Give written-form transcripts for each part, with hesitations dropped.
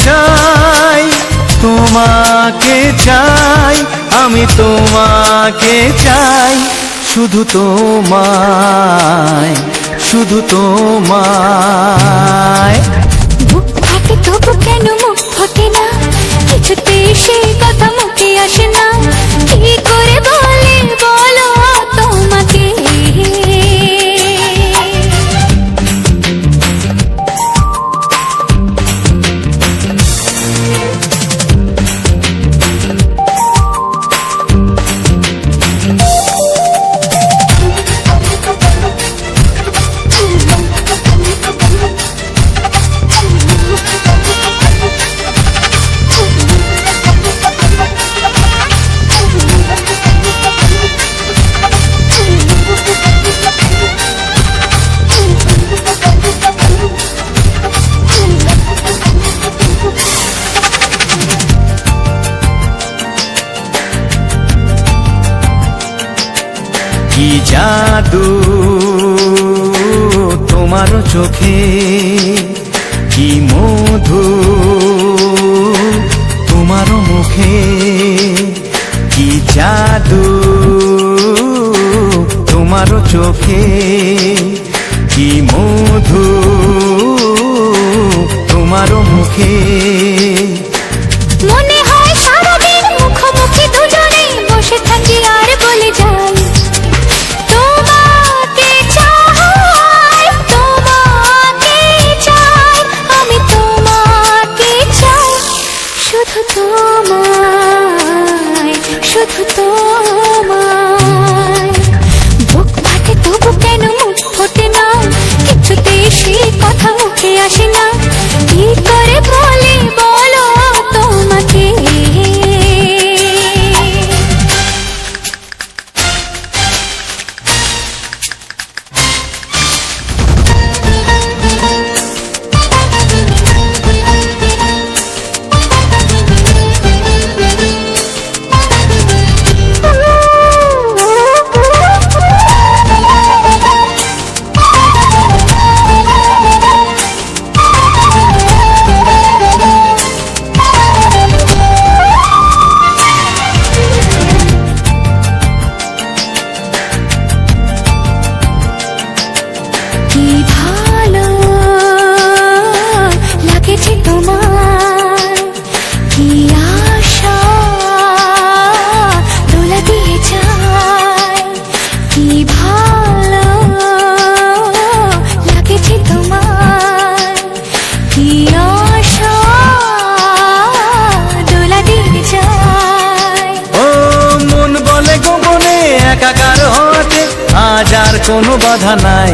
চাই, তোমাকে চাই, আমি তোমাকে চাই, শুধু তোমায়, শুধু তোমায়। বুক ফাটে তবু কেন মুখ ফোটে না, কিছুতে সেই কথা মুখে আসে না, কি করে বলে বলো তোমাকে। কি জাদু তোমার চোখে, কি মধু তোমার মুখে, কি জাদু তোমার চোখে, কি মধু তোমার মুখে। মনে হয় সারাদিন মুখোমুখি দুজনে বসে থাকি আর বলে যাই, তোমাকে চাই, তোমাকে চাই, আমি তোমাকে চাই, শুধু তোমায়, শুধু তোমায়। বুক ফাটে তবু কেন মুখ ফোটে না, কিছুতেই সেই কথা মুখে আসে না, কি করে বলে বলো তোমাকে। কি ভালো লাগেছে তোমার, কি আশা দোলা দিয়ে যায়, কি ভালো লাগেছে তোমার, কি আশা দোলা দিয়ে যায়। ও মন বলে গোপনে একাকার হতে আজ আর কোনো বাধা নাই,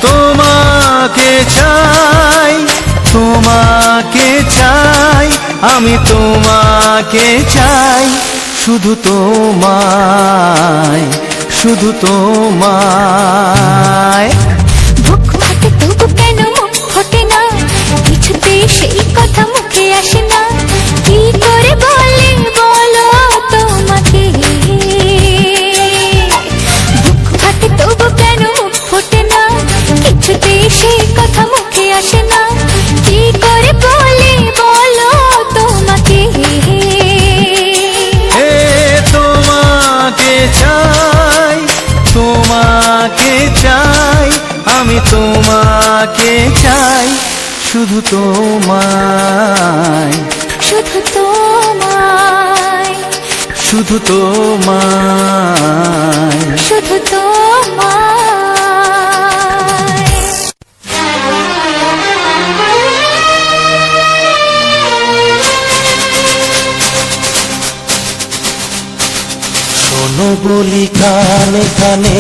তোমাকে চাই, তোমাকে চাই, আমি তোমাকে চাই, শুধু তোমায়, শুধু তোমায়। বুক ফাটে তবু কেন মুখ ফোটে না, কিছুতেই সেই কথা মুখে আসে না, কি করে বলে বলো তোমাকে। বুক ফাটে তবু কেন মুখ ফোটে না, কিছুতেই সেই কথা মুখে আসে না, কি করে বলে বলো তোমাকে। হে তোমাকে চাই, তোমাকে চাই, আমি তোমাকে চাই, শুধু তোমায়, শুধু তোমায়, শুধু তোমায়, শুধু তোমায়। শোনো বলি কানে কানে,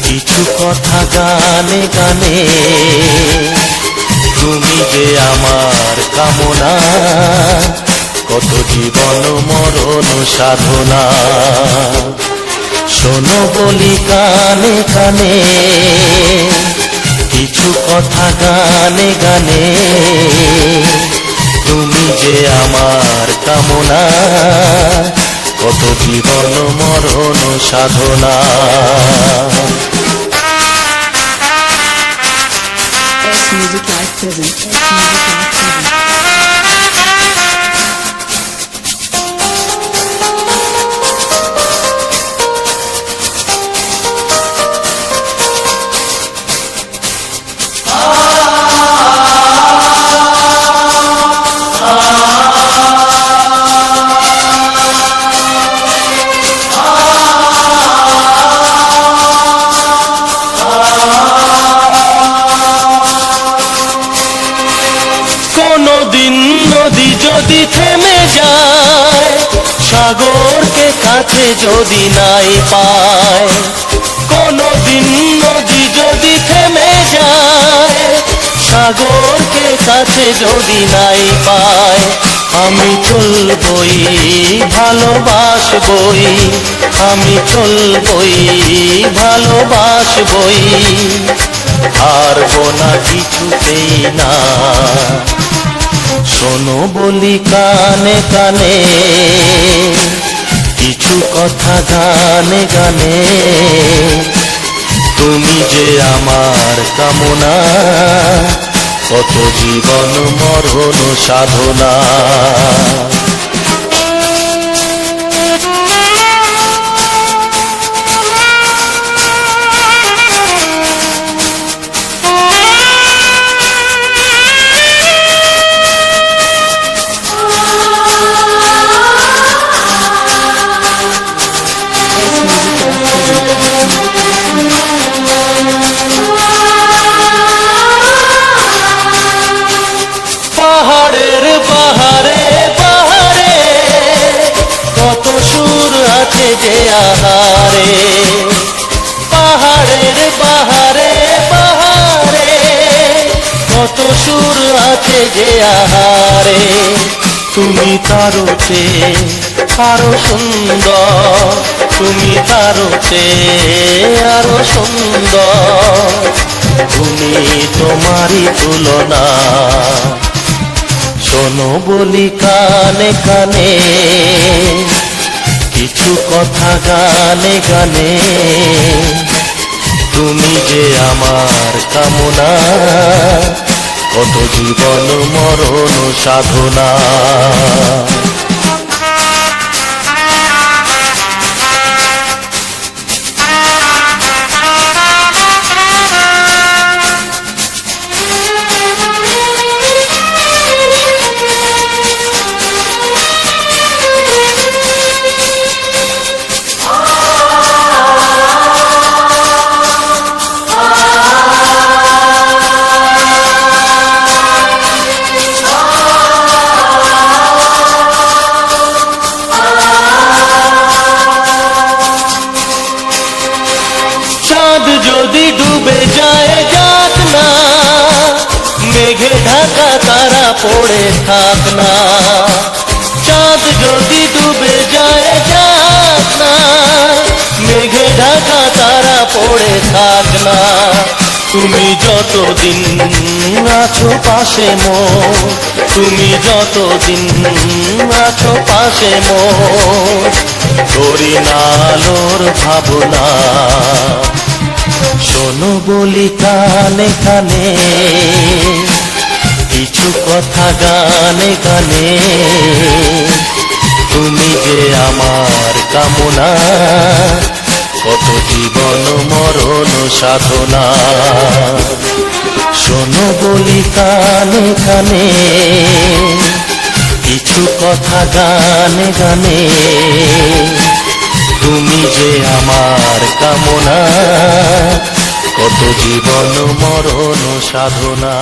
কিছু কথা গানে গানে, তুমি যে আমার কামনা, কত জীবন মরণ সাধনা। শোনো বলি কানে কানে, কিছু কথা গানে গানে, তুমি যে আমার কামনা, কত জীবন মরণ সাধনা। Music Live presents. Music Live presents. কোনদিন নদী যদি থেমে যায়, সাগরকে কাছে যদি নাই পায়, কোনদিন নদী যদি থেমে যায়, সাগরকে কাছে যদি নাই পায়, আমি চলবই ভালোবাসবই, আমি চলবই ভালোবাসবই, হারবো না কিছুতেই না। শোনো বলি কানে কানে, কিছু কথা গানে গানে, তুমি যে আমার কামনা, কত জীবন মরণ সাধনা। পাহাড়ের বাহারে বাহারে কত সুর আছে যে আহারে, পাহাড়ের বাহারে বাহারে কত সুর আছে যে আহারে, তুমি তারও চেয়ে আরো সুন্দর, তুমি তারও চেয়ে আরো সুন্দর, তুমি তোমারই তুলনা। শোনো বলি কানে কানে, কিছু কথা গানে গানে, তুমি যে আমার কামনা, কত জীবন মরণ সাধনা। চাঁদ যদি ডুবে যায় যাক না, মেঘে ঢাকা তারা পড়ে থাক না, চাঁদ যদি ডুবে যায় যাক না, মেঘে ঢাকা তারা পড়ে থাক না, তুমি যতদিন আছো পাশে মোর, তুমি যতদিন আছো পাশে মোর, করি না আলোর ভাবনা। শোনো বলি কানে কানে, কিছু কথা গানে গানে, তুমি যে আমার কামনা, কত জীবন মরণ সাধনা। শোনো বলি কানে কানে, কিছু কথা গানে গানে, তুমি যে আমার কামনা, কত জীবন মরণ সাধনা।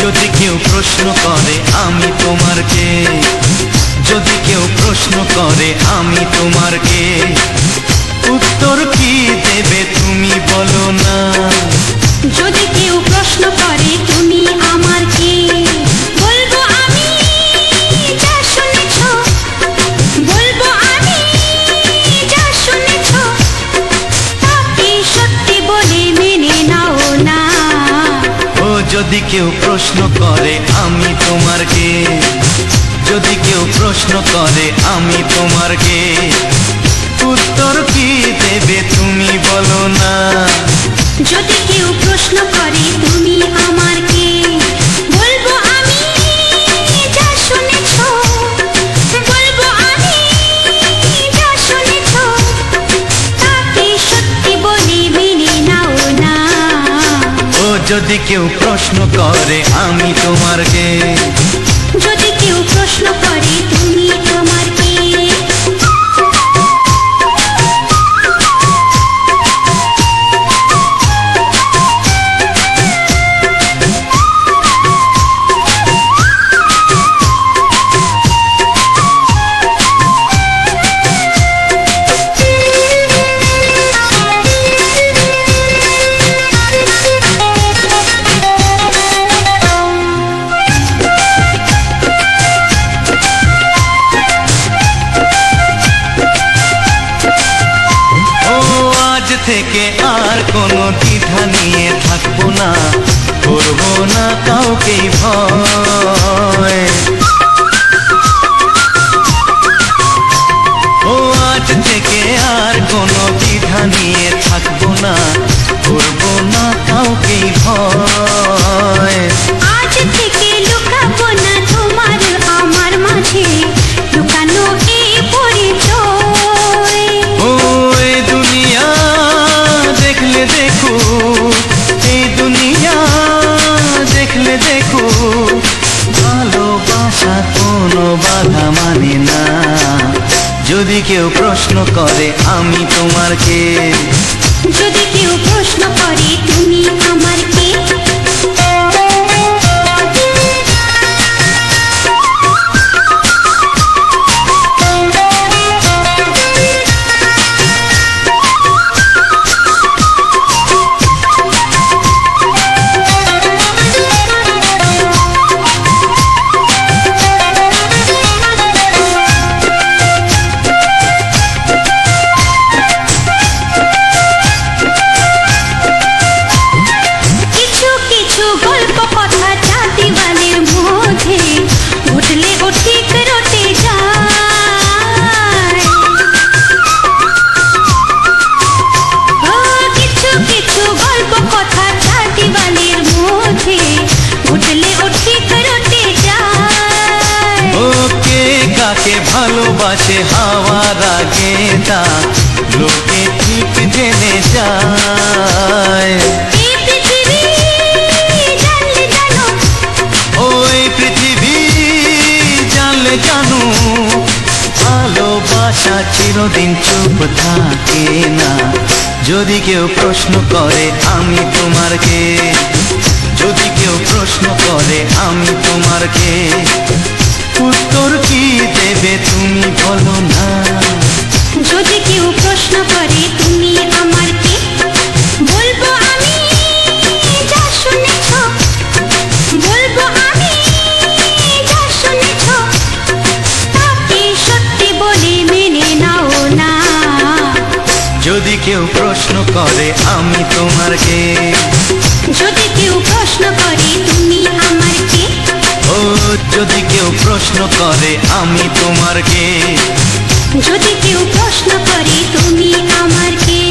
যদি কেউ প্রশ্ন করে আমি তোমার কে, যদি কেউ প্রশ্ন করে আমি তোমার কে, উত্তর কি দেবে তুমি বলো না। যদি কেউ প্রশ্ন করে তুমি আমার কে, বলবো আমি যদি কেউ প্রশ্ন করে আমি তোমার কে, যদি কেউ প্রশ্ন করে আমি তোমার কে, উত্তর কি দেবে তুমি বলো না। যদি কেউ প্রশ্ন করে তুমি আমার কে, বলবো আমি যা শুনেছো, বলবো আমি যা শুনেছো, তাকে সত্যি বলে মেনে নাও না। ও যদি কেউ প্রশ্ন করে আমি তোমার কে, যদি কেউ প্রশ্ন করে তুমি আমার কে। থেকে আর কোনো দ্বিধা নিয়ে থাকবো না, করবো না কাউকেই ভয়। ও আজ থেকে আর কোনো দ্বিধা নিয়ে থাকবো না, করবো না কাউকেই ভয়। আজ থেকে লুকাবো না তোমার আমার মাঝে লুকানো এই পরিচয়। ও এই দুনিয়া দেখলে দেখো, এই দুনিয়া দেখলে দেখো, ভালোবাসা কোনো বাধা মানে না। যদি কেউ প্রশ্ন করে আমি তোমার কে, যদি কেউ প্রশ্ন করে তুমি আমার কে। ভালোবাসে হাওয়ার আগে তা লোকে ঠিক জেনে যায়। ওই পৃথিবী জানলে জানো, ভালোবাসা চিরদিন চুপ থাকে না। যদি কেউ প্রশ্ন করে আমি তোমার কে, যদি কেউ প্রশ্ন করে আমি তোমার কে, উত্তর কি দেবে তুমি বলো না। যদি কেউ প্রশ্ন করে তুমি আমার কে, বলবো আমি যা শুনেছো, বলবো আমি যা শুনেছো, তাকে সত্যি বলে মেনে নাও না। যদি কেউ প্রশ্ন করে আমি তোমার কে, যদি কেউ প্রশ্ন করে তুমি আমার কে। ও যদি কেউ প্রশ্ন করে আমি তোমার কে, যদি কেউ প্রশ্ন করে তুমি আমার কে।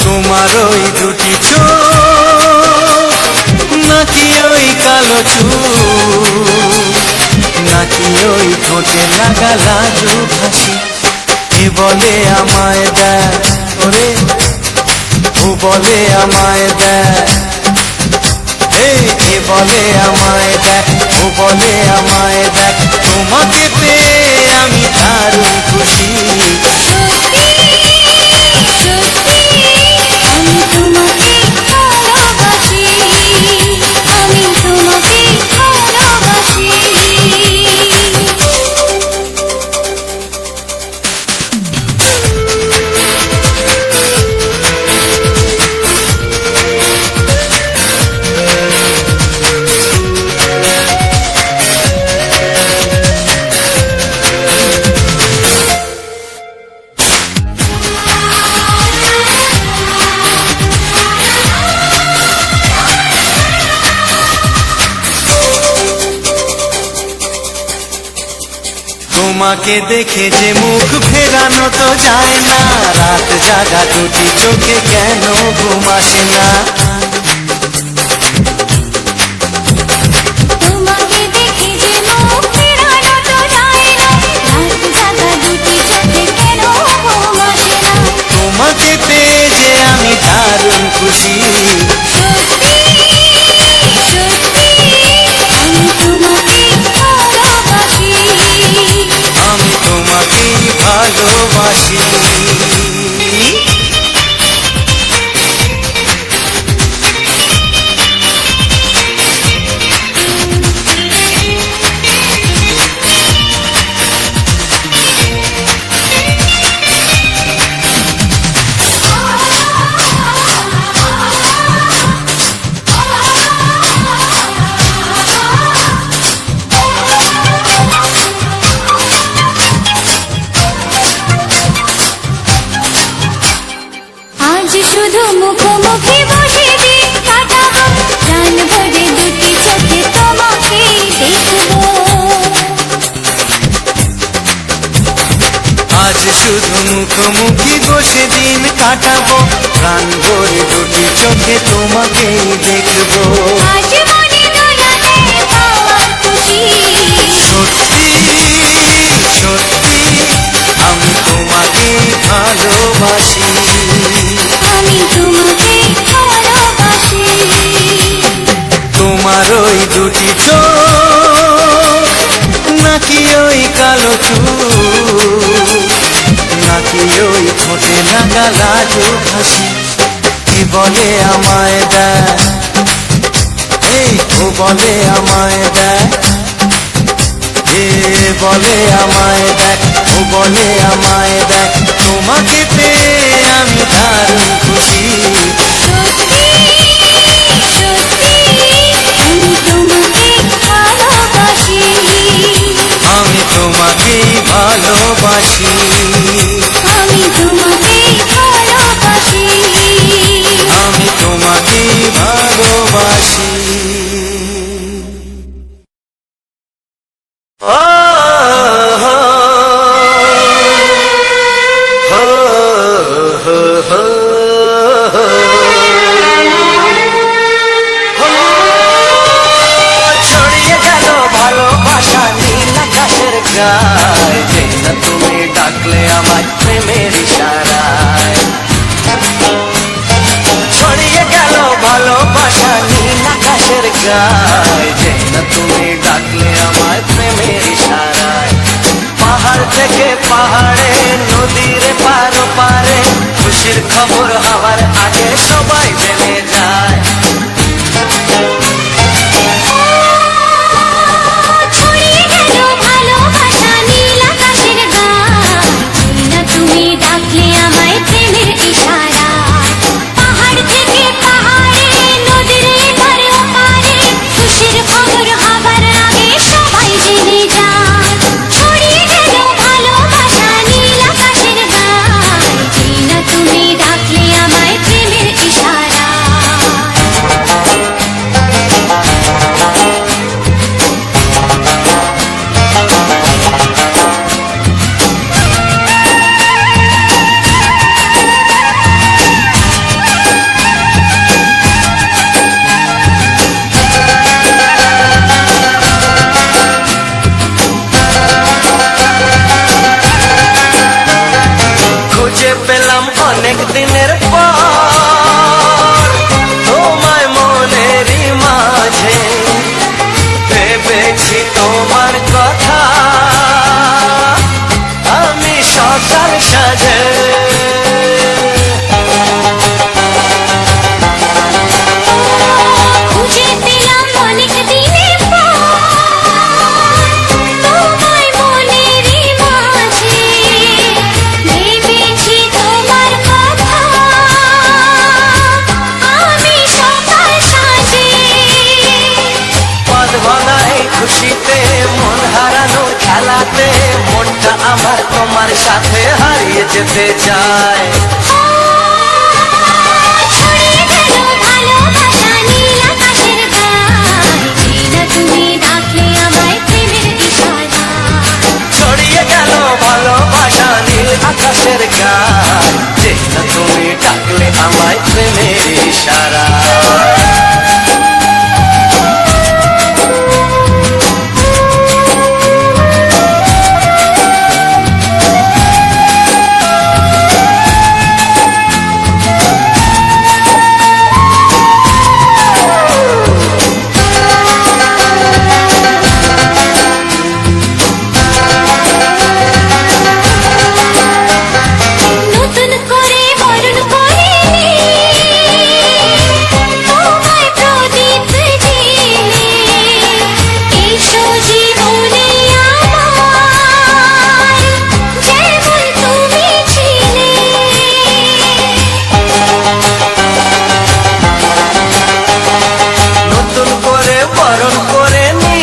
তোমার ওই দুটি চোখ নাকি ওই কালো চুল, নাকি ওই ঠোঁটে লাগা লাজুক হাসি। এ বলে আমায় দেখ ওরে, ও বলে আমায় দেখ, এ বলে আমায় দেখ, ও বলে আমায় দেখ, তোমাকে পেয়ে আমি দারুণ খুশি। সত্যি সত্যি আমি তোমাকে ভালোবাসি, আমি তোমাকে ভালোবাসি। তোমাকে দেখে যে মুখ ফেরানো তো যায় না, রাত জাগা দুটি চোখে কেন ঘুম আসে না। তোমাকে দেখে যে মুখ ফেরানো তো যায় না, রাত জাগা দুটি চোখে কেন ঘুম আসে না। তোমাকে পেয়ে যে আমি দারুণ খুশি। সত্যি সত্যি আমি তোমাকে ভালোবাসি, আমি তোমাকেই ভালোবাসি। আজ শুধু মুখোমুখি বসে দিন কাটাবো, প্রাণ ভরে দুটি চোখে তোমাকে দেখবো। আজ শুধু মুখোমুখি বসে দিন কাটাবো, প্রাণ ভরে দুটি চোখে তোমাকেই দেখবো। আজ মনে দোলাতে পাওয়ার খুশি। সত্যি সত্যি আমি তোমাকেই ভালোবাসি। আমি তোমাকে ভালোবাসি। তোমার ওই দুটি চোখ নাকি ওই কালো চুল, নাকি ওই ঠোঁটে লাগা লাজুক হাসি। এ বলে আমায় দেখ, এই ও বলে আমায় দেখ, এ বলে আমায় দেখ, ও বলে আমায় দেখ, তোমাকে পেয়ে আমি দারুণ খুশি। সত্যি সত্যি আমি তোমাকে ভালোবাসি, আমি তোমাকেই ভালোবাসি। আমি তোমাকে ভালোবাসি। আমি তোমাকেই ভালোবাসি। ছড়িয়ে গেল ভালোবাসা নীল আকাশের গায়ে, যে না তুমি ডাকলে আমার প্রেমের ইশারায়। ছড়িয়ে গেল ভালোবাসা নীল আকাশের গায়ে, যে না তুমি ডাকলে আমার প্রেমের ইশারায়। পাহাড় থেকে পাহাড়ে, নদীর পারো পারে, খুশির খবর হওয়ার আগে সবাই জেনে যায়। ছড়িয়ে গেল ভালোবাসা নীল আকাশের গায়ে, না তুমি ডাকলে আমায় প্রেমের ইশারায়। পাহাড় থেকে পাহাড়ে, নদীর ধারে ওপারে, খুশির খবর হবার আগে সবাই জেনে যায়। ছড়িয়ে গেল ভালোবাসা নীল আকাশের গায়ে, না তুমি ডাকলে পেলাম অনেক দিনের পর তোমায় মনেরই মাঝে ভেবেছি তোমার কথা আমি সকাল সাজে খুঁজে পেলাম অনেক দিনের পর তোমায় মনেরই মাঝে ভেবেছি তোমার কথা আমি সকাল সাজে পদ ভাঙাই খুশিতে মন হারানো খেলাতে মনটা আমার তোমার সাথে হারিয়ে যেতে চায় ছড়িয়ে গেল ভালোবাসা নীল আকাশের গায়ে যেটা তুমি ডাকলে আমায় প্রেমের ইশারা ছড়িয়ে গেল ভালোবাসা নীল আকাশের গান যেটা তুমি ডাকলে আমায় প্রেমের ইশারা নতুন করে বরণ করিনি তোমায় প্রদীপ জেলে এসো জীবনে আমার যেমন তুমি ছিলে নতুন করে বরণ করে নি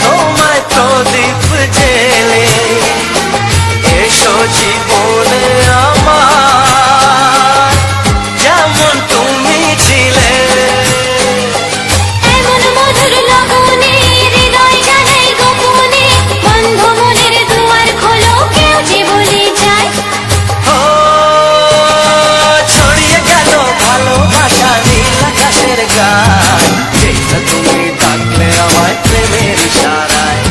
তোমায় প্রদীপ জেলে এসো জীবনে আমার যেমন তুমি ছিলে এমন মধুর লগনে হৃদয় জানাই গোপনে বন্ধ মনের দুয়ার খোলো কেউ যে বলে যায় ও ছড়িয়ে গেল ভালোবাসা নীল আকাশের গান যেটা তুমি ডাকলে আমায় প্রেমের ইশারায়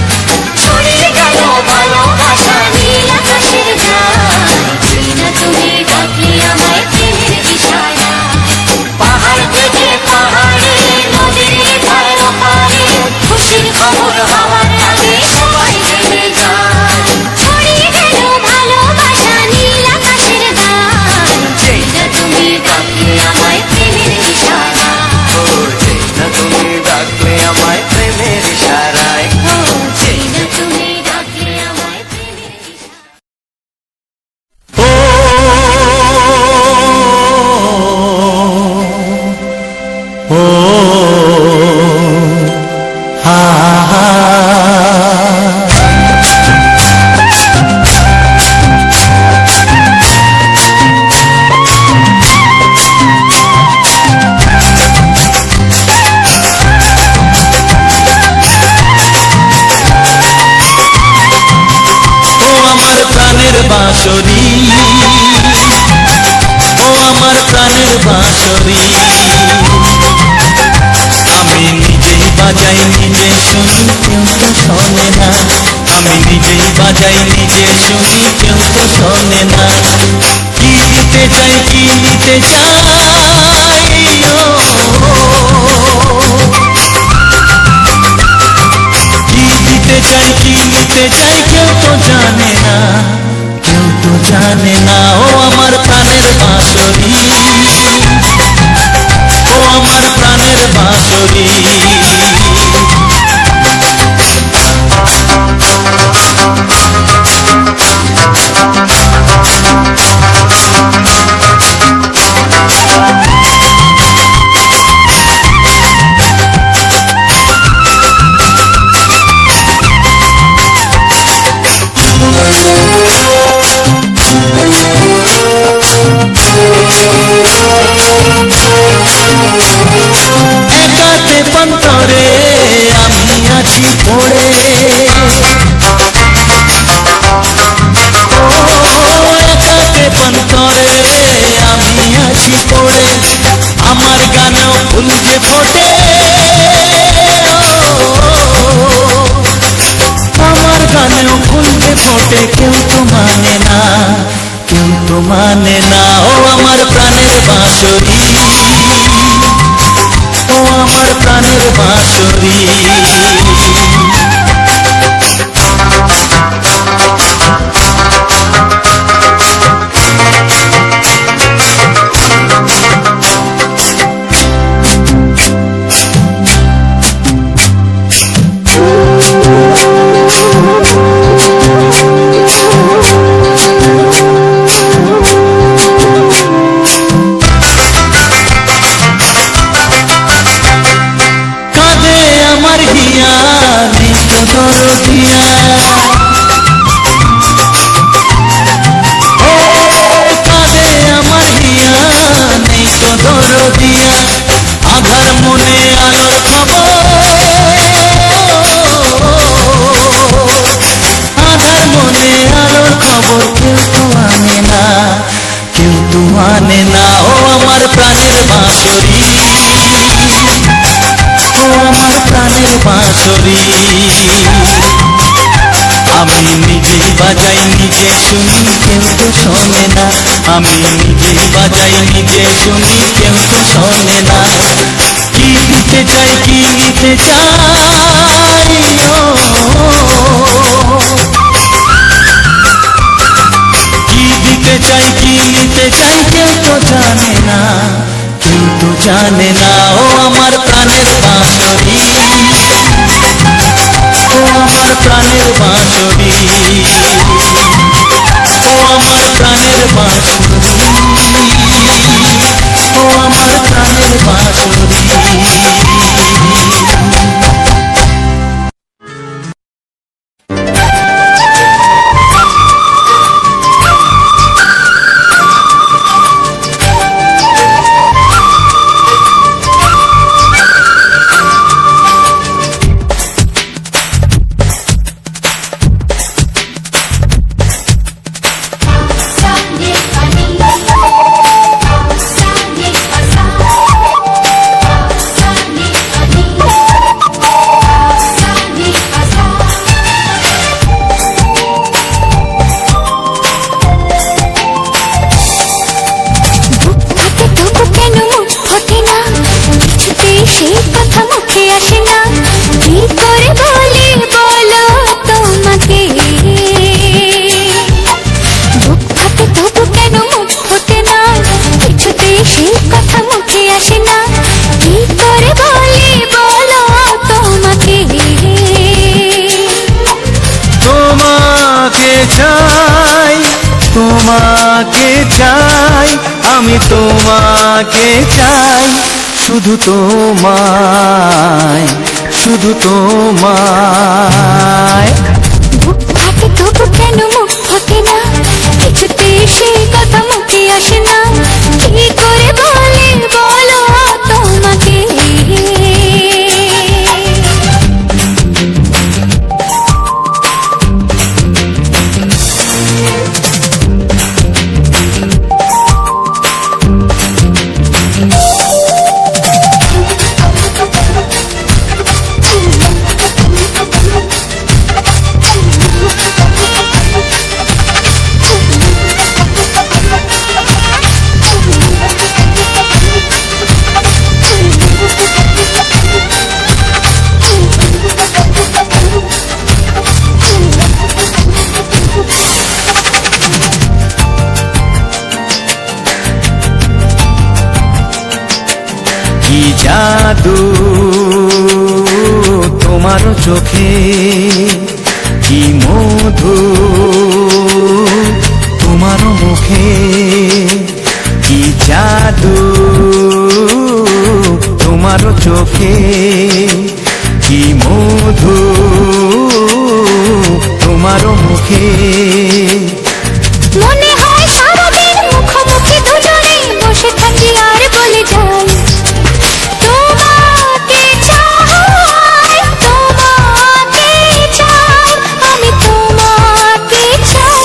ছড়িয়ে গেল ভালোবাসা নীল আকাশের গায়ে যেটা তুমি ডাকলে আমায় প্রেমের ইশারা পাহাড় থেকে পাহাড়ে নদীর ধার ওপারে খুশির খবর হওয়ার আগে সবাই জেনে যায় ছড়িয়ে গেল ভালোবাসা নীল আকাশের গায়ে যেটা তুমি ডাকলে আমায় প্রেমের ইশারা ও যেটা তুমি ডাকলে আমায় প্রেমের ইশারায় ও যেটা তুমি ডাকলে আমায় প্রেমের ইশারা ও হা হা ও আমার প্রাণের বাঁশরি ও আমার প্রাণের বাঁশরি আমি নিজেই বাজাই নিজে শুনি কেউ তো শোনে না আমি নিজেই বাজাই নিজে শুনি কেউ তো শোনে না কি দিতে চাই কি নিতে চাই ও কি দিতে চাই কি নিতে চাই কেউ তো জানে না কেউ তো জানে না ও আমার প্রাণের বাঁশরি ও আমার প্রাণের বাঁশরি একাতে পন্তরে আমি আছি পড়ে ও একাতে পন্তরে আমি আছি পড়ে আমার গানেও ফুল যে ফোটে আমার গানেও ফুল যে ফোটে কেউ তো মানে না তো মানে না ও আমার প্রাণের বাঁশরি, ও আমার প্রাণের বাঁশরি। আধার মনে আলোর খবর, আধার মনে আলোর খবর কেউ তো আনে না, কেউ তো আনে না ও আমার প্রাণের বাঁশরি, ও আমার প্রাণের বাঁশরি। আমি নিজেই বাজাই নিজে শুনি কেউ তো শোনে না, আমি নিজেই বাজাই নিজে শুনি কেউ তো শোনে না। কি দিতে চাই কি নিতে চাই কি দিতে চাই কি নিতে চাই কেউ তো জানে না, কেউ তো জানে না ও আমার প্রাণের বাঁশরি, ও আমার প্রাণের বাঁশরি, ও আমার প্রাণের বাঁশরি, ও আমার প্রাণের বাঁশরি। তোমাকে চাই আমি, তোমাকে চাই শুধু তোমায়, শুধু তোমায়। বুক ফাটে তবু কেন মুখ ফোটে না, কিছুতে সেই কথা মুখে আসে না, কি করে বলি বলো তোমাকে। কি জাদু তোমার চোখে, কি মধু তোমার মুখে, কি জাদু তোমার চোখে, কি মধু তোমার মুখে। মনে হয় সারাদিন মুখোমুখি দুজনে বসে থাকি আর বলে যাই তোমাকে চাই, তোমাকে চাই, আমি তোমাকে চাই,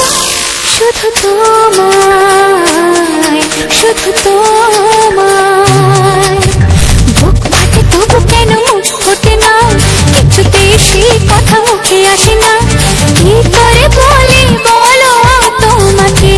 শুধু তোমায়, শুধু তোমায়। বুক ফাটে তবু কেন মুখ ফোটে না, কিছুতেই সেই কথা মুখে আসে না, কি করে বলি বলো তোমাকে।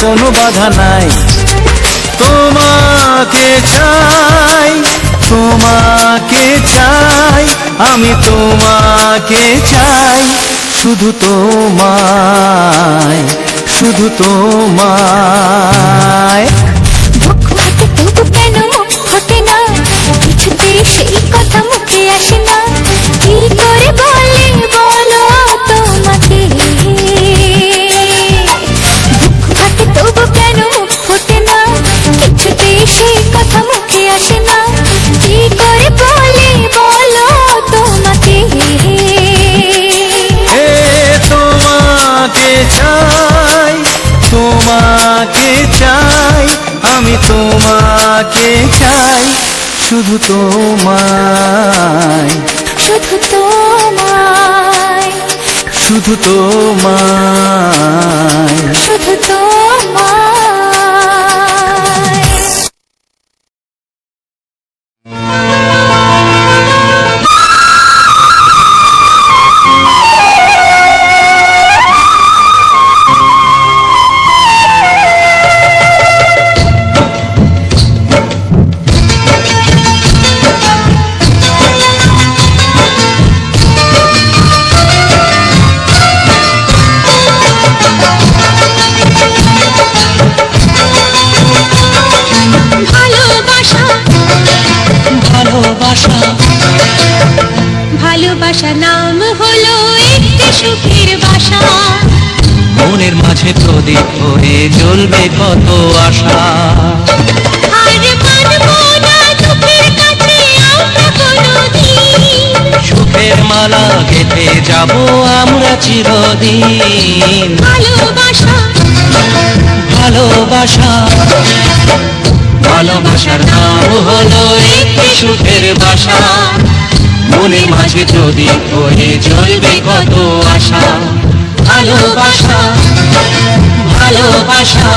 কোনো বাধা নাই। তোমাকে চাই, তোমাকে চাই, আমি তোমাকে চাই, শুধু তোমায়, শুধু তোমায়। বুক ফাটে তবু কেন মুখ ফোটে না, কিছুতে সেই কথা মুখে আসে না, কি করে বলে বলো তোমাকে। বুক ফাটে তবু কেন মুখ ফোটে না, কিছুতে সেই কথা মুখে আসে না, কি করে বলে বলো তোমাকে। এ তোমাকে চাই, তোমাকে চাই, আমি তোমাকে চাই, শুধু তোমায়, শুধু তোমায়, শুধু তোমায়। শুধু তোমায়। ভালোবাসা, ভালোবাসা নাম হলো একটি সুখের বাসা, মনের মাঝে প্রদীপ হয়ে জ্বলবে কত আশা। আর মানবো না দুঃখের কাছে আমরা কোনোদিন, সুখের মালা গেঁথে যাব আমরা চিরদিন। ভালোবাসা, ভালোবাসা, ভালোবাসার নাম হলো একটি সুখের বাসা, মনের মাঝে প্রদীপ হয়ে জ্বলবে কত আশা। ভালোবাসা, ভালোবাসা।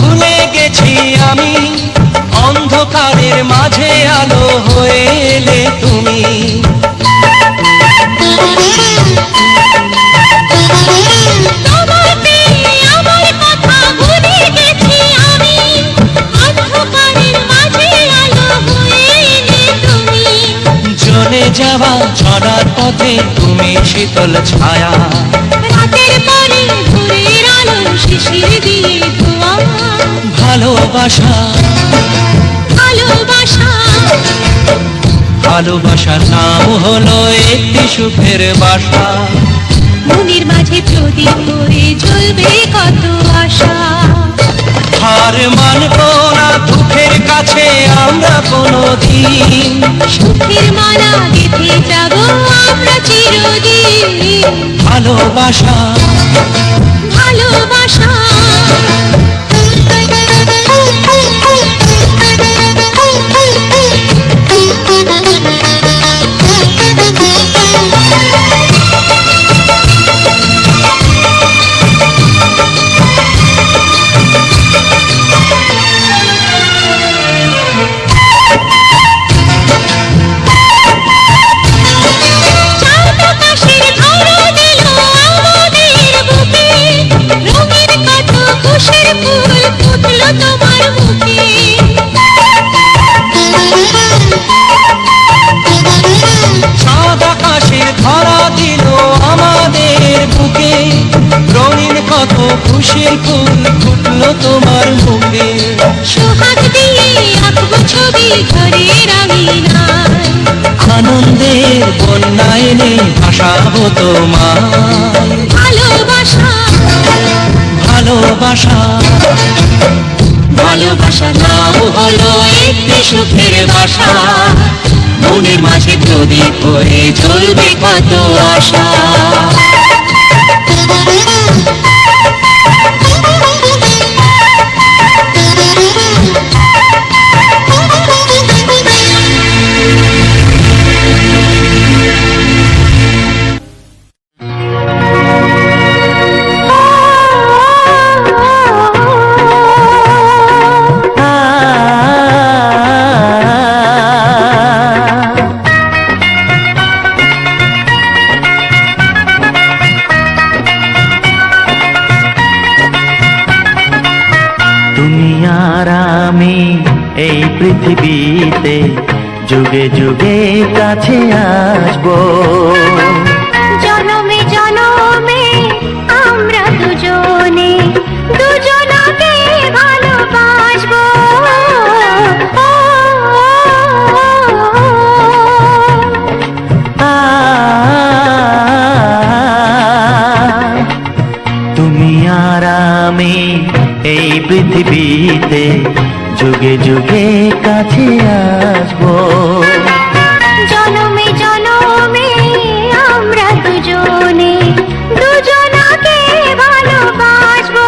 ভুলে গেছি আমি, অন্ধকারের মাঝে আলো হয়ে এলে তুমি। তোমায় পেয়ে আমার কথা ভুলে গেছি আমি, অন্ধকারের মাঝে আলো হয়ে এলে তুমি। জ্বলে যাওয়া ঝড়ার পথে তুমি শীতল ছায়া, রাতের পরে ভোরের আলো শিশির দিয়ে ধোয়া। ভালোবাসা, ভালোবাসা, ভালোবাসার নাম হলো একটি সুখের বাসা, মনের মাঝে প্রদীপ হয়ে জ্বলবে কত আশা। হার মানবো না দুঃখের কাছে আমরা কোনোদিন, সুখের মালা গেঁথে যাব আমরা চিরদিন। ভালোবাসা, ভালোবাসা। খুশির ফুল ফুটলো তোমার মুখে, সোহাগ দিয়ে আঁকবো ছবি ঘরের আঙিনায়, আনন্দের বন্যা এনে ভাসাবো তোমায়। ভালোবাসা, ভালোবাসা, ভালোবাসা নাম হলো একটি সুখের বাসা, মনের মাঝে প্রদীপ হয়ে জ্বলবে কত আশা। তুমি আর আমি এই পৃথিবীতে যুগে যুগে কাছে আসবো। জনমে জনমে আমরা দুজনে দুজনকে ভালোবাসবো। তুমি আর আমি এই পৃথিবীতে যুগে যুগে কাছে আসবো। জনমে জনমে আমরা দুজনে দুজনকে ভালোবাসবো।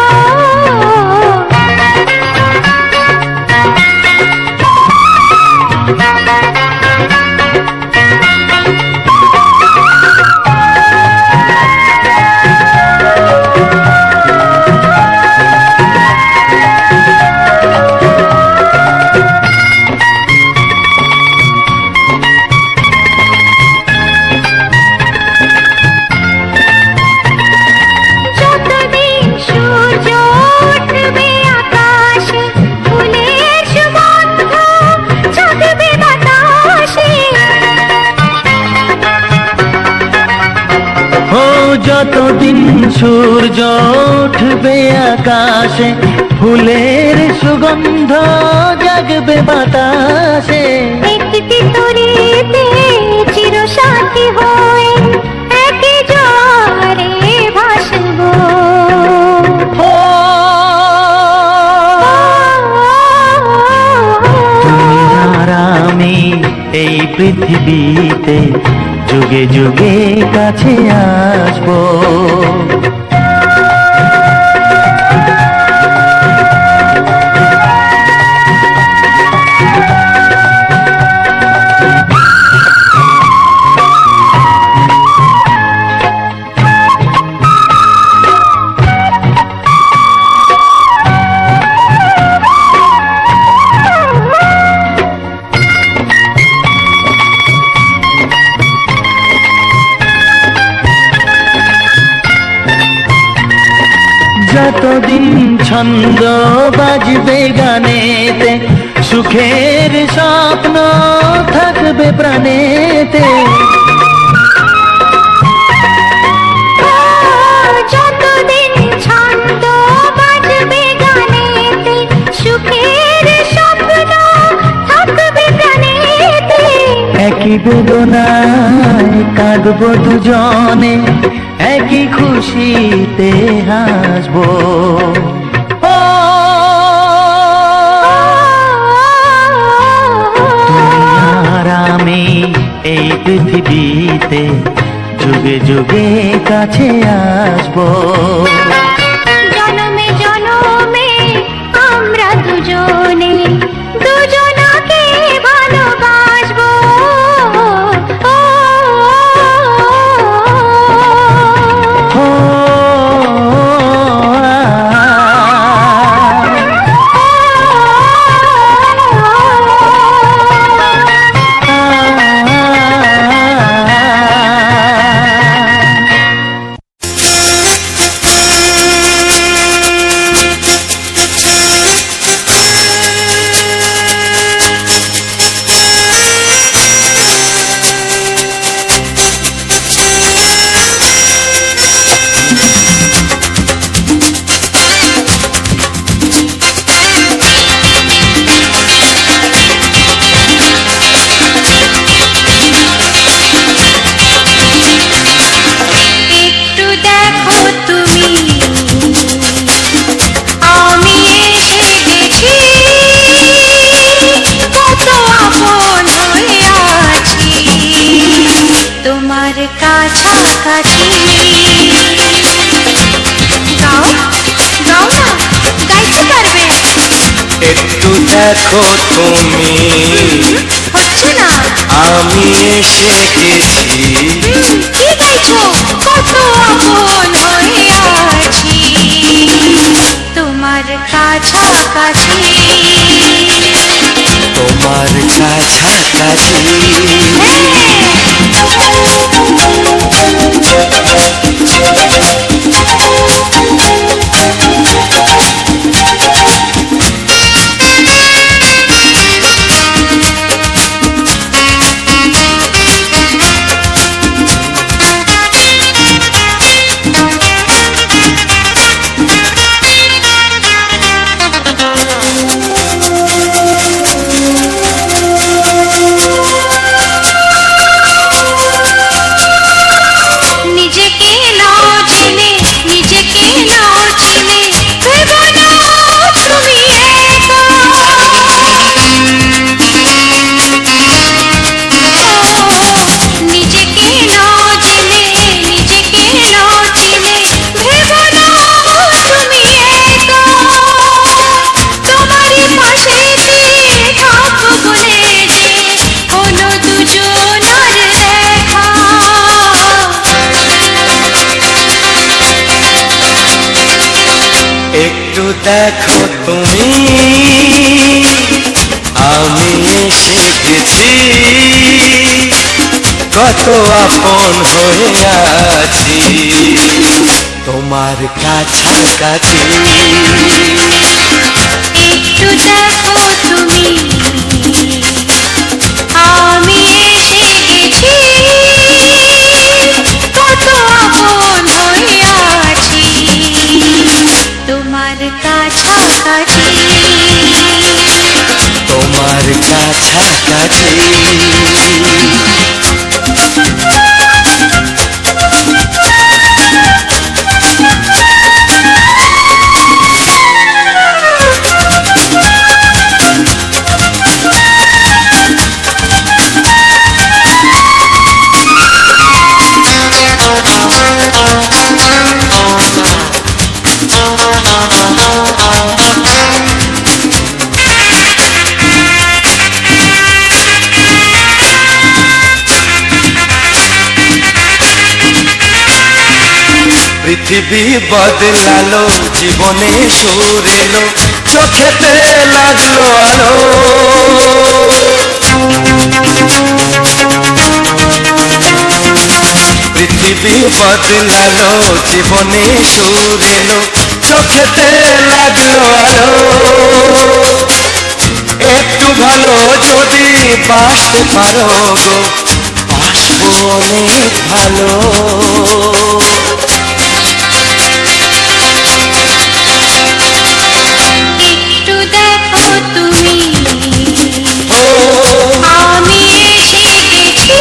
যতদিন সূর্য উঠবে আকাশে, ফুলের সুগন্ধ জাগবে বাতাসে। ও যতদিন সূর্য উঠবে আকাশে, ফুলের সুগন্ধ জাগবে বাতাসে। একটি তরিতে চিরসাথী হয়ে একই জোয়ারে ভাসবো। ও তুমি আর আমি এই পৃথিবীতে যুগে যুগে কাছে আসবো। যতদিন ছন্দ বাজবে গানেতে, সুখের স্বপ্ন থাকবে প্রাণেতে। যতদিন ছন্দ বাজবে গানেতে, সুখের স্বপ্ন থাকবে প্রাণেতে। একই বেদনায় কাঁদবো দুজনে, একই খুশিতে হাসবো। ও তুমি আর আমি এই পৃথিবীতে যুগে যুগে কাছে আসবো। জনমে জনমে আমরা দুজনে দুজনকে ভালোবাসবো। একটু দেখো তুমি হচ্ছে না। আমি এসে গেছি। কি গাইছো? কত আপন হয়ে আছি তোমার কাছাকাছি। তোমার কাছাকাছি। নিজেকে নাও চিনে, নিজেকে নাও চিনে, ভেবো না তুমি একা। নিজেকে নাও চিনে, নিজেকে নাও চিনে, ভেবো না তুমি একা। তোমারই পাশেতে থাকবো বলে যে হলো দুজনার দেখা। একটু দেখো তুমি আমি এসে গেছি। কত আপন হয়ে আছি তোমার কাছাকাছি। একটু দেখো তুমি আমি এসে গেছি। কত আপন হয়ে আছি তোমার কাছাকাছি। তোমার কাছাকাছি। পৃথিবী বদলালো, জীবনে সুর এলো, চোখেতে লাগলো আলো। পৃথিবী বদলালো, জীবনে সুর এলো, চোখেতে লাগলো আলো। একটু ভালো যদি বাসতে পারো গো, বাসবো অনেক ভালো। একটু দেখো তুমি আমি এসে গেছি।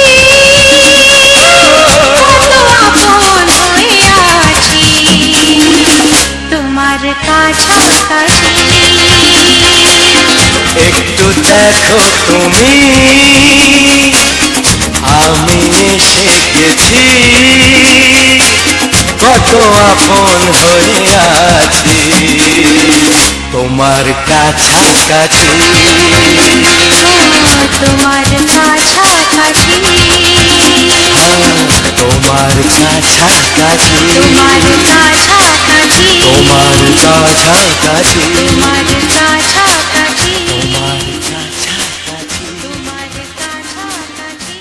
কত আপন হয়ে আছি তোমার কাছাকাছি। একটু দেখো তুমি আমি এসে গেছি। কত আপন হয়ে আছি তোমার কাছাকাছি। তোমার কাছাকাছি। তোমার কাছাকাছি। তোমার কাছাকাছি। তোমার কাছাকাছি। তোমার কাছাকাছি। তোমার কাছাকাছি। তোমার কাছাকাছি।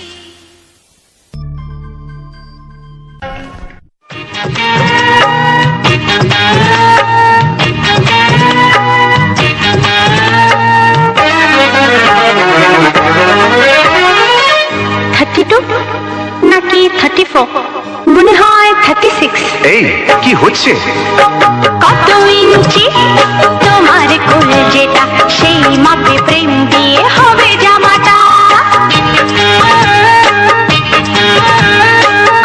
নাকি 34 মনে হয় 36। এই কি হচ্ছে? কত ইঞ্চি তোমার কোল যেটা সেই মাপে প্রেম দিয়ে হবে জামাটা।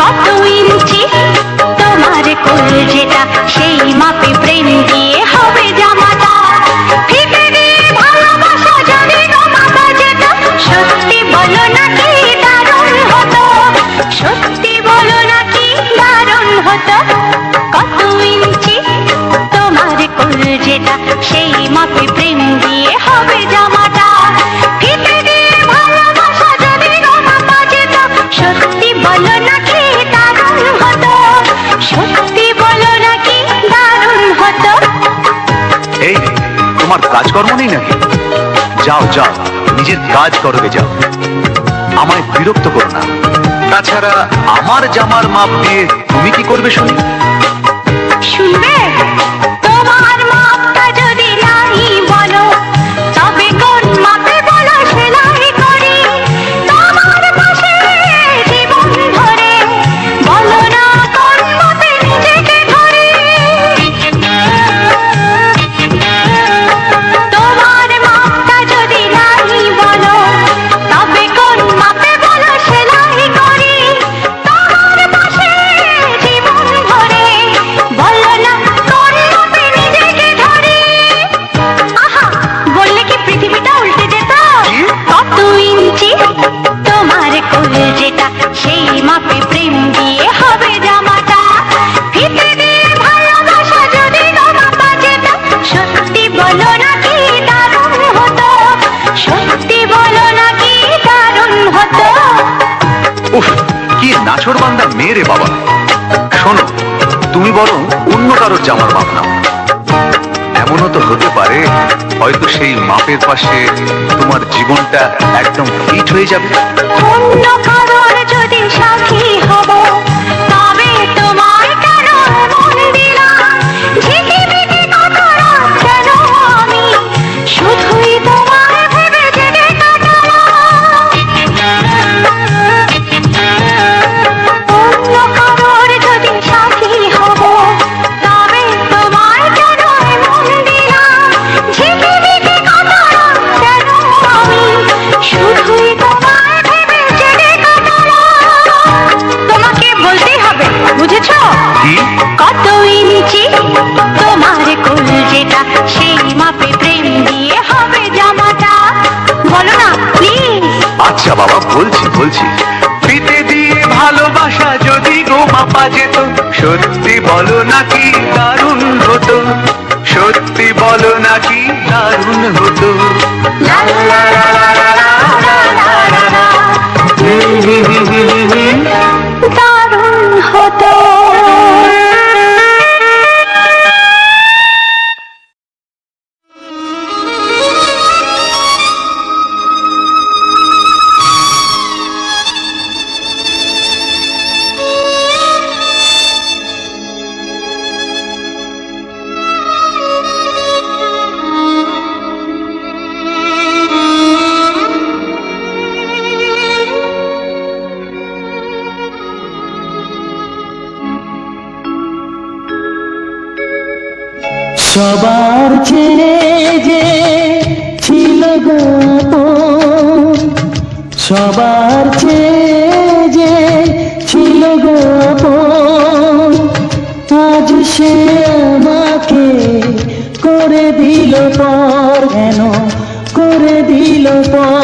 কত ইঞ্চি তোমার কোল যেটা সেই মাপে প্রেম দিয়ে হবে জামাটা। ভিতরে ভালোবাসা জানি না মাপা যেটা, সত্যি বলো নাকি দারুণ হতো, সত্যি বলো নাকি দারুণ হতো। কত ইঞ্চি তোমার কোল যেটা সেই মাপে প্রেম দিয়ে কাজকর্ম নেই নাকি? যাও যাও, নিজের কাজ করবে যাও, আমায় বিরক্ত করো না। তাছাড়া আমার জামার মাপ দিয়ে তুমি কি করবে শুনি? শুনবে তোমার মাপটা যদি নাই বলো তবে কোন মাপে বলো সেলাই করি তোমার পাশে জীবন ধরে বলো না কোন মাপে নিজেকে ধরি তোমার মাপটা যদি নাই বলো তবে কোন মাপে বলো সেলাই করি তোমার পাশে জীবন ধরে বলো না কোন মাপে নিজেকে ধরি আহা বললে কি পৃথিবীটা উল্টে যেত কত ইঞ্চি তোমার কোল যেটা সেই মাপে প্রেম দিয়ে হবে জামাটা ফিতে দিয়ে ভালোবাসা যদি মাপা যেত সত্যি বলো না কি দারুণ হতো সত্যি বলো না কি দারুণ হতো উফ, কি নাছোড় বান্দা মেয়ে রে বাবা। শোনো, তুমি বরং অন্য কারোর জামার মাপ নাও। এমনও তো হতে পারে হয়তো সেই মাপের পাশে তোমার জীবনটা একদম ফিট হয়ে যাবে। অন্য কারোর যদি সাথী হব তবে তোমার কেন মন দিলাম ঝিকিমিকি কত রাত কেন আমি শুধুই তোমার ভেবে জেগে কাটালাম অন্য কারোর যদি সাথী হব তবে তোমার কেন মন দিলাম ঝিকিমিকি কত রাত কেন আমি শুধুই তোমার ভেবে জেগে কাটালাম তোমাকে বলতেই হবে বুঝেছো কি? কত ইঞ্চি তোমার কোল যেটা সেই মাপে প্রেম দিয়ে হবে জামাটা বলো না প্লিজ আচ্ছা বাবা, বলছি বলছি। ফিতে দিয়ে ভালোবাসা যদি গো মাপা যেত সত্যি বলো নাকি দারুণ হতো সত্যি বলো নাকি দারুণ হতো। লা লা লা লা লা লা লা লা লা দারুণ হতো সবার চেয়ে যে ছিল গো আপন, সবার চেয়ে যে ছিল গো আপন, আজ সে আমাকে করে দিল পর, কেন করে দিল পর।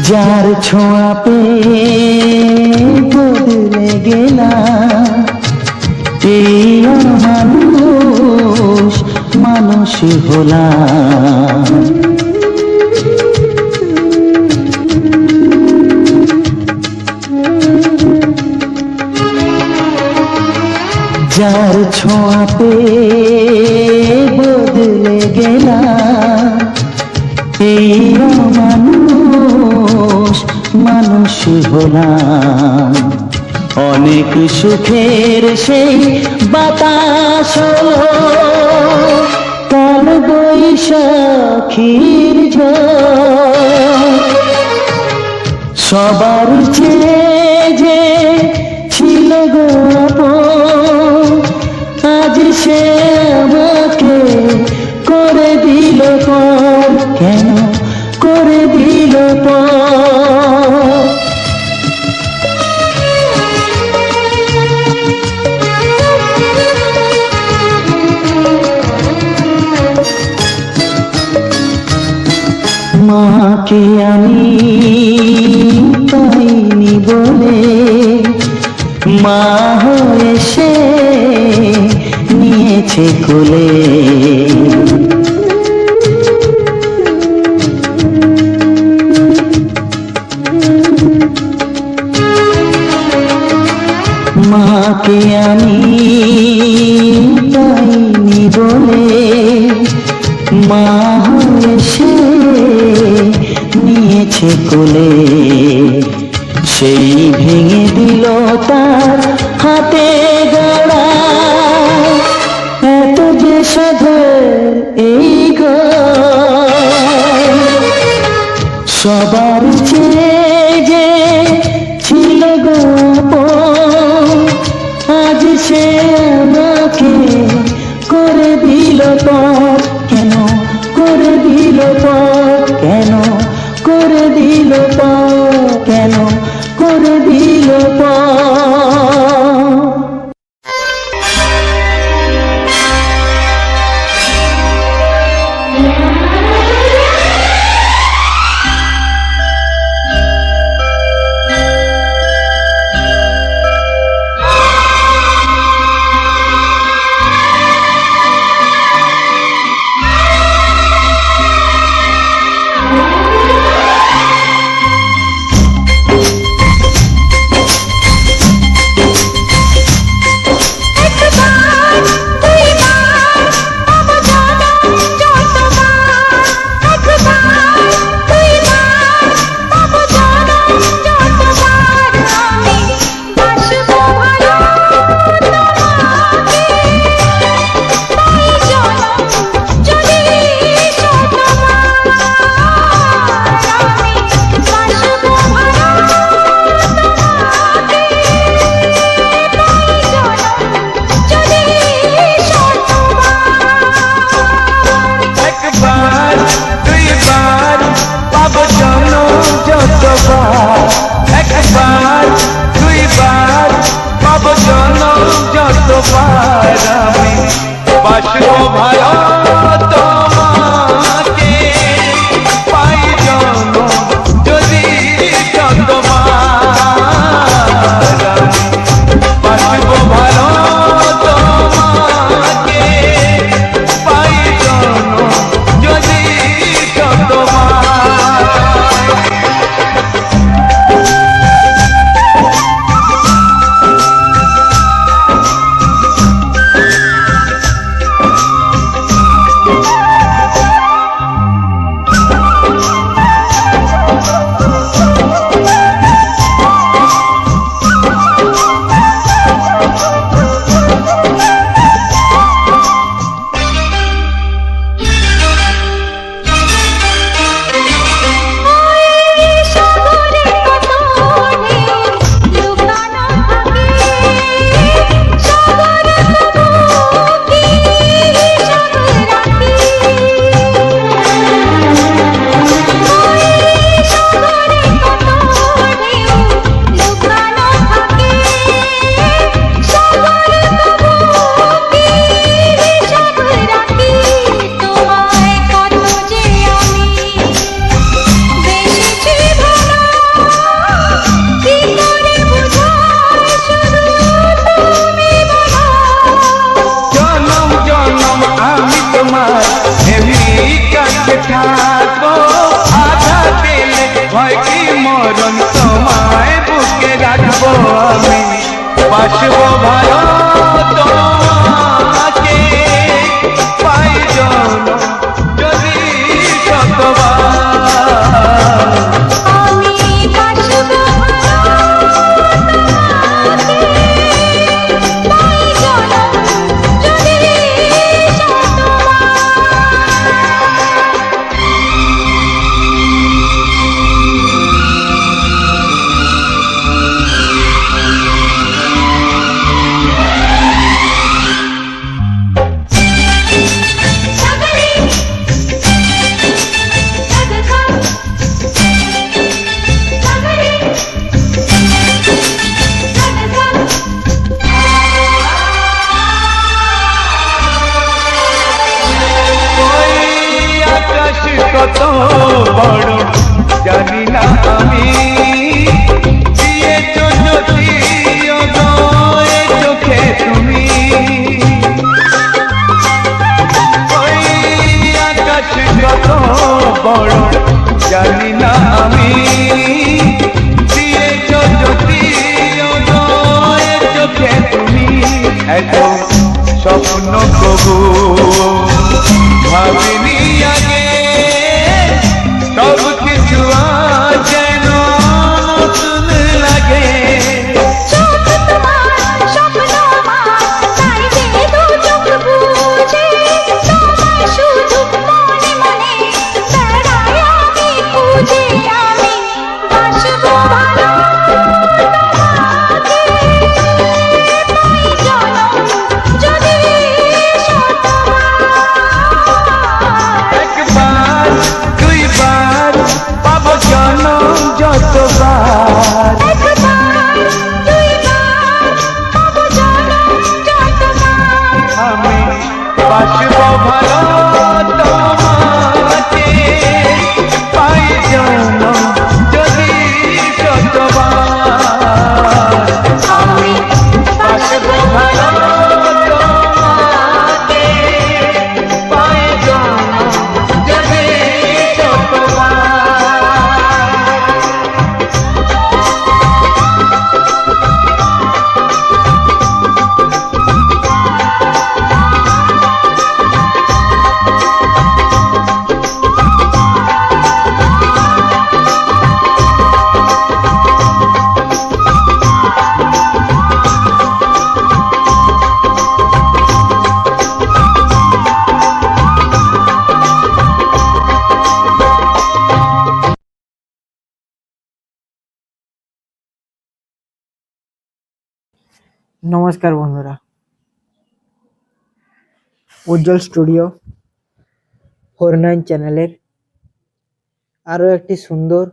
যার ছোঁয়া পেয়ে বদলে গেলাম, এই মানুষ মানুষ হলাম। যার ছোঁয়া পেয়ে বদলে গেলাম, এই মানুষ মানুষ হলাম। অনেক সুখের সেই বাতাস কাল বৈশাখীর ঝড়, সবার চেয়ে যে ছিল গো আপন, আজ সে আমাকে করে দিল পর, কেন করে দিল পর। মাকে আমি পাইনি বলে মা হয়ে সে নিয়েছে কোলে। মাকে আমি পাইনি বলে মা হয়ে সে নিয়েছে কোলে, সেই ভেঙে দিল তার হাতে গড়া এত যে সাধের এই ঘর। সবার চেয়ে যে ছিল গো আপন, আজ সে আমাকে করে দিল পর। কেন করে দিল পর, কেন করে দিল পর, কেন করে দিল পর। বাসবো ভালো তোমাকে পাই জনম যদি শতবার। আমি বাসবো পাই জনম যদি শতবার। স্বপ্ন কবু ভাবিনি আগে সব কিছু আজ যেন নতুন লাগে চোখ তোমার স্বপ্ন আমার তাই যে দু চোখ বুঝে তোমায় শুধু মনে মনে বেড়াই আমি খুঁজে আমি বাসবো ভালো তোমাকে পাই জনম যদি শতবার একবার দুইবার পাবো জনম যতবার একবার দুইবার পাবো জনম যতবার আমি বাসবো ভালো তোমাকে পাই জনম যদি শতবার আমি বাসবো ভালো তোমাকে পাই জনম যদি শতবার নমস্কার বন্ধুরা, উজ্জ্বল স্টুডিও 49 চ্যানেলের আরো একটি সুন্দর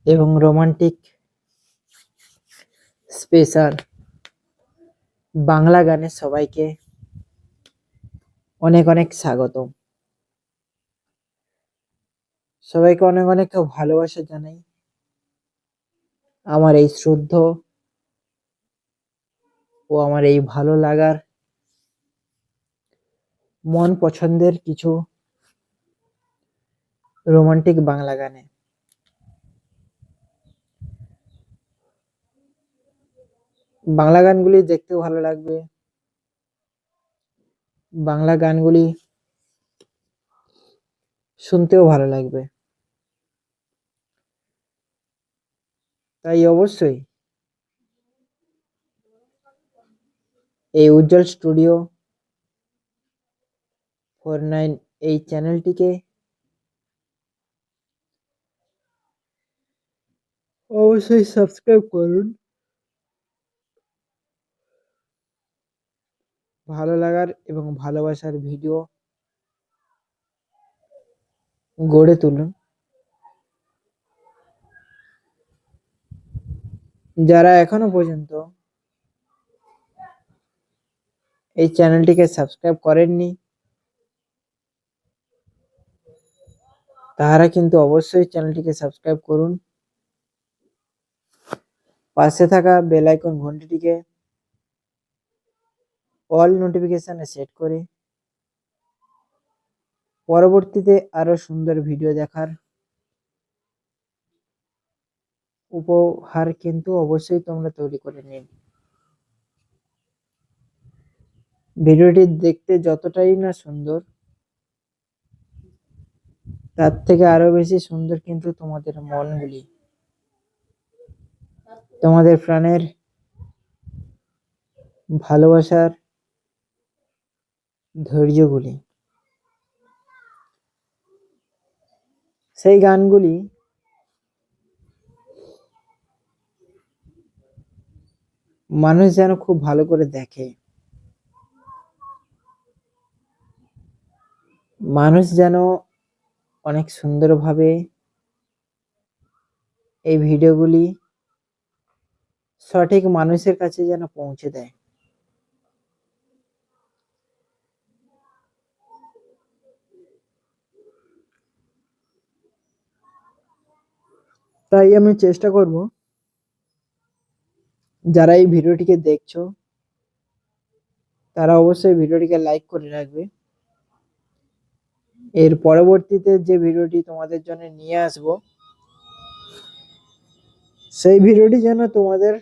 এবং রোমান্টিক স্পেশাল বাংলা গানে সবাইকে অনেক অনেক স্বাগতম। সবাইকে অনেক অনেক ভালোবাসা জানাই। আমার এই শ্রদ্ধ ও আমার এই ভালো লাগার মন পছন্দের কিছু রোমান্টিক বাংলা গানে। বাংলা গানগুলি দেখতেও ভালো লাগবে, বাংলা গানগুলি শুনতেও ভালো লাগবে। তাই অবশ্যই এই উজ্জ্বল স্টুডিও 49 এই চ্যানেলটিকে অবশ্যই সাবস্ক্রাইব করুন। ভালো লাগার এবং ভালোবাসার ভিডিও গড়ে তুলুন। যারা এখনো পর্যন্ত এই চ্যানেলটিকে সাবস্ক্রাইব করেননি তারা কিন্তু অবশ্যই চ্যানেলটিকে সাবস্ক্রাইব করুন। পাশে থাকা বেল আইকন ঘন্টিটিকে অল নোটিফিকেশনে সেট করে পরবর্তীতে আরো সুন্দর ভিডিও দেখার উপহার কিন্তু অবশ্যই তোমরা তৈরি করে নিন। ভিডিওটি দেখতে যতটাই না সুন্দর, তার থেকে আরো বেশি সুন্দর কিন্তু তোমাদের মনগুলি, তোমাদের প্রাণের ভালোবাসার ধৈর্যগুলি। সেই গানগুলি মানুষ যেন খুব ভালো করে দেখে, মানুষ যেন অনেক সুন্দরভাবে এই ভিডিওগুলি সঠিক মানুষের কাছে যেন পৌঁছে দেয়। তাই আমি চেষ্টা করব যারা এই ভিডিওটিকে দেখছো তারা অবশ্যই ভিডিওটিকে লাইক করে রাখবে। এর পরবর্তীতে যে ভিডিওটি তোমাদের জন্য নিয়ে আসব সেই ভিডিওটি যেন তোমাদের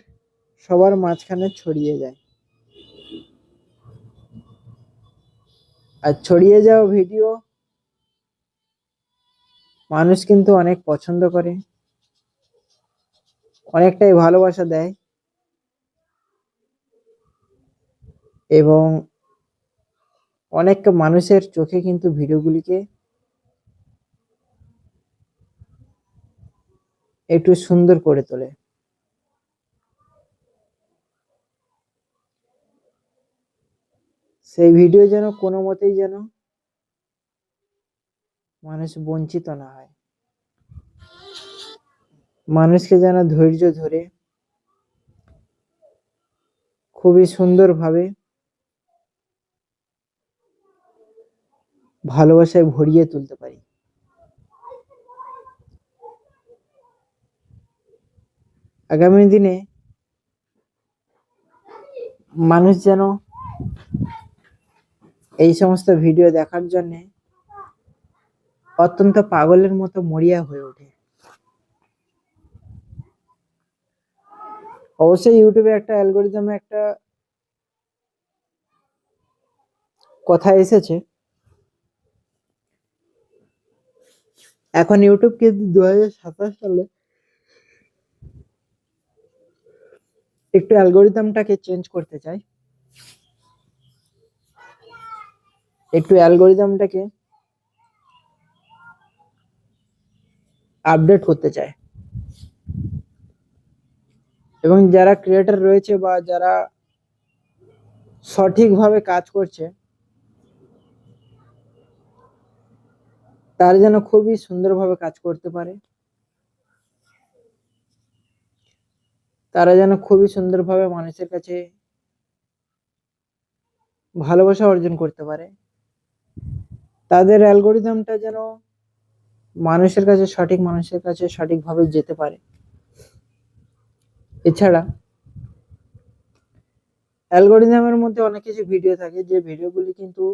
সবার মাঝখানে ছড়িয়ে যায়। আর ছড়িয়ে যাওয়া ভিডিও মানুষ কিন্তু অনেক পছন্দ করে, অনেকটাই ভালোবাসা দেয় এবং অনেক মানুষের চোখে কিন্তু ভিডিওগুলিকে একটু সুন্দর করে তোলে। সেই ভিডিও যেন কোনো মতেই যেন মানুষ বঞ্চিত না হয়, মানুষকে যেন ধৈর্য ধরে খুবই সুন্দরভাবে ভালোবাসায় ভরিয়ে তুলতে পারি। আগামী দিনে মানুষ যেন এই সমস্ত ভিডিও দেখার জন্য অত্যন্ত পাগলের মতো মরিয়া হয়ে ওঠে। অবশ্যই ইউটিউবে একটা অ্যালগোরিদমে একটা কথা এসেছে, এখন ইউটিউব কিন্তু 2027 সালে একটু অ্যালগোরিদমটাকে চেঞ্জ করতে চাই, একটু অ্যালগোরিদমটাকে আপডেট করতে চায় এবং যারা ক্রিয়েটর রয়েছে বা যারা সঠিকভাবে কাজ করছে তারা যেন খুবই সুন্দরভাবে কাজ করতে পারে, তারা যেন খুবই সুন্দরভাবে মানুষের কাছে ভালোবাসা অর্জন করতে পারে, তাদের অ্যালগোরিদমটা যেন মানুষের কাছে সঠিকভাবে যেতে পারে। এছাড়া অ্যালগোরিদমের মধ্যে অনেক কিছু ভিডিও থাকে যে ভিডিওগুলি কিন্তু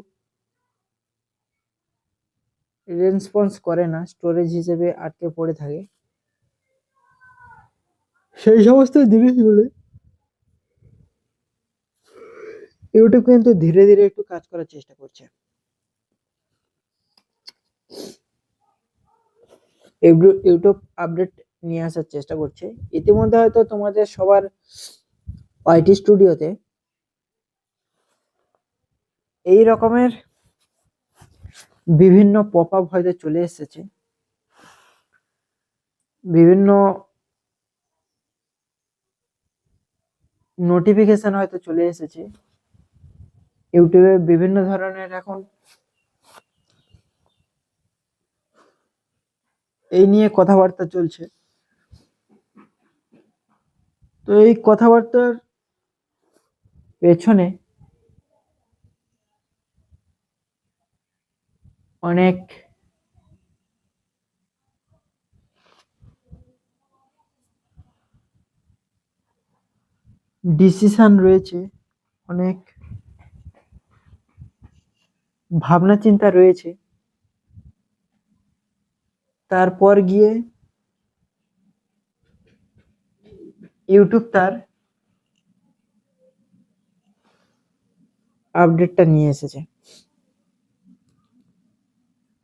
রেসপন্স করে না, স্টোরেজ হিসেবে আটকে পড়ে থাকে। সেই সমস্ত জিনিসগুলি ইউটিউব কিন্তু ধীরে ধীরে একটু কাজ করার চেষ্টা করছে। ইউটিউব আপডেট নিয়ে আসার চেষ্টা করছে। ইতিমধ্যে হয়তো তোমাদের সবার ওয়াইটি স্টুডিওতে এই রকমের বিভিন্ন পপ আপ হয়তো চলে এসেছে, বিভিন্ন নোটিফিকেশন হয়তো চলে এসেছে। ইউটিউবে বিভিন্ন ধরনের এখন এই নিয়ে কথাবার্তা চলছে। তো এই কথাবার্তার পেছনে অনেক ডিসিশন রয়েছে, অনেক ভাবনা চিন্তা রয়েছে, তারপর গিয়ে ইউটিউব তার আপডেটটা নিয়ে এসেছে।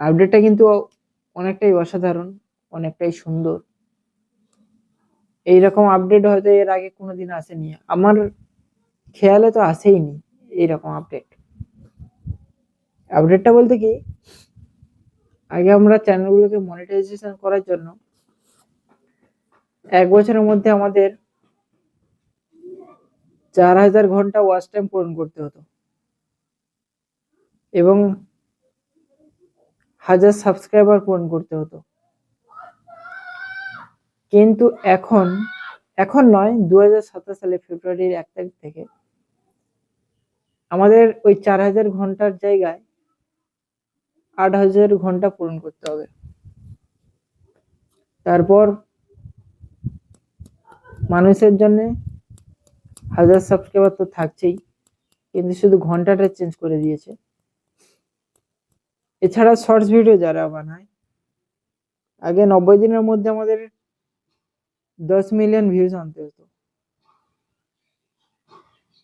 আপডেটটা কিন্তু অনেকটাই অসাধারণ, অনেকটাই সুন্দর। এইরকম আপডেট হয়তো এর আগে কোনোদিন আসেনি, আমার খেয়ালে তো আসেইনি এইরকম আপডেট। আপডেটটা বলতে কি, আগে আমরা চ্যানেলগুলোকে মনিটাইজেশন করার জন্য 1 বছরের মধ্যে আমাদের 4000 ঘন্টা ওয়াচ টাইম পূরণ করতে হতো এবং 1000 সাবস্ক্রাইবার পূরণ করতে হতো। কিন্তু এখন নয়, 2027 সালে ফেব্রুয়ারির 1 তারিখ থেকে আমাদের ওই 4000 ঘন্টার জায়গায় 8000 ঘন্টা পূরণ করতে হবে। তারপর মানুষের জন্য 1000 সাবস্ক্রাইবার তো থাকছেই, কিন্তু শুধু ঘন্টাটা চেঞ্জ করে দিয়েছে। এছাড়া শর্টস ভিডিও যারা বানায়, আগে 90 দিনের মধ্যে আমাদের 10 মিলিয়ন ভিউজ আনতে হতো,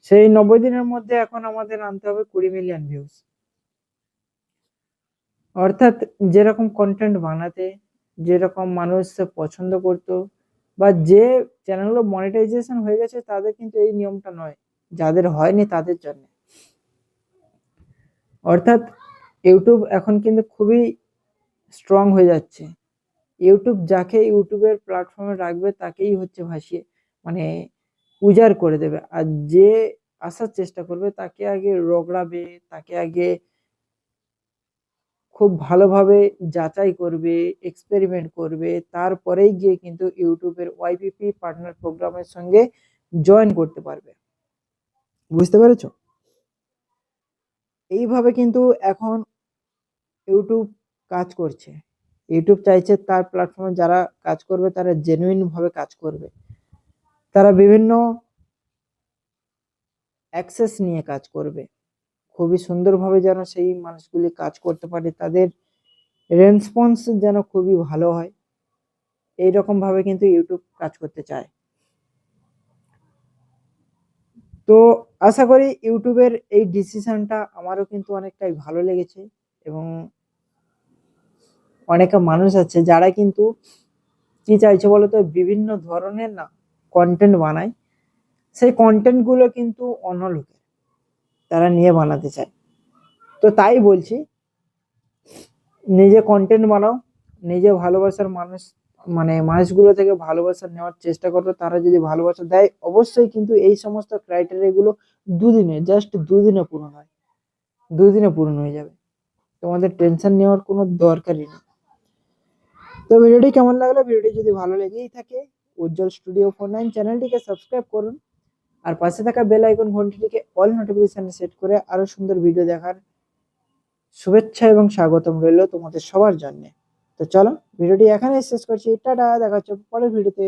সেই 90 দিনের মধ্যে এখন আমাদের আনতে হবে 20 মিলিয়ন ভিউজ। অর্থাৎ যেরকম কন্টেন্ট বানাতে যেরকম মানুষ পছন্দ করতো বা যে চ্যানেলগুলো মনিটাইজেশন হয়ে গেছে তাদের কিন্তু এই নিয়মটা নয়, যাদের হয়নি তাদের জন্য। অর্থাৎ ইউটিউব এখন কিন্তু খুবই স্ট্রং হয়ে যাচ্ছে। ইউটিউব যাকে ইউটিউবের প্ল্যাটফর্মে রাখবে তাকেই হচ্ছে ভাসিয়ে মানে উজাড় করে দেবে, আর যে আসার চেষ্টা করবে তাকে আগে রগড়াবে, তাকে আগে খুব ভালোভাবে যাচাই করবে, এক্সপেরিমেন্ট করবে, তারপরেই গিয়ে কিন্তু ইউটিউবের ওয়াইপিপি পার্টনার প্রোগ্রামের সঙ্গে জয়েন করতে পারবে। বুঝতে পেরেছো? এইভাবে কিন্তু এখন ইউটিউব কাজ করছে। ইউটিউব চাইছে তার প্ল্যাটফর্মে যারা কাজ করবে তারা জেনুইন ভাবে কাজ করবে, তারা বিভিন্ন অ্যাক্সেস নিয়ে কাজ করবে, খুবই সুন্দরভাবে যেন সেই মানুষগুলি কাজ করতে পারে, তাদের রেসপন্স যেন খুবই ভালো হয়, এইরকম ভাবে কিন্তু ইউটিউব কাজ করতে চায়। তো আশা করি ইউটিউবের এই ডিসিশনটা আমারও কিন্তু অনেকটাই ভালো লেগেছে, এবং অনেক মানুষ আছে যারা কিন্তু কি চাইছে বলতো, বিভিন্ন ধরনের না কন্টেন্ট বানায়, সেই কন্টেন্ট গুলো কিন্তু অন্য লোকে তারা নিয়ে বানাতে চায়। তো তাই বলছি, নিজে কন্টেন্ট বানাও, নিজে ভালোবাসার মানুষ মানে মানুষগুলো থেকে ভালোবাসা নেওয়ার চেষ্টা করবে, তারা যদি ভালোবাসা দেয় অবশ্যই কিন্তু এই সমস্ত ক্রাইটেরিয়া গুলো দুদিনে, জাস্ট দুদিনে পূরণ হয়, দুদিনে পূরণ হয়ে যাবে, তোমাদের টেনশন নেওয়ার কোনো দরকারই নেই। তো ভিডিওটি কেমন লাগলো? ভিডিওটি যদি ভালো লেগেই থাকে উজ্জ্বল স্টুডিও 49 চ্যানেলটিকে সাবস্ক্রাইব করুন, আর পাশে থাকা বেল আইকন ঘন্টিটিকে অল নোটিফিকেশনে সেট করে আরো সুন্দর ভিডিও দেখার শুভেচ্ছা এবং স্বাগতম রইল তোমাদের সবার জন্য। তো চলো ভিডিওটি এখানেই শেষ করছি, টাটা, দেখা হচ্ছে পরের ভিডিওতে।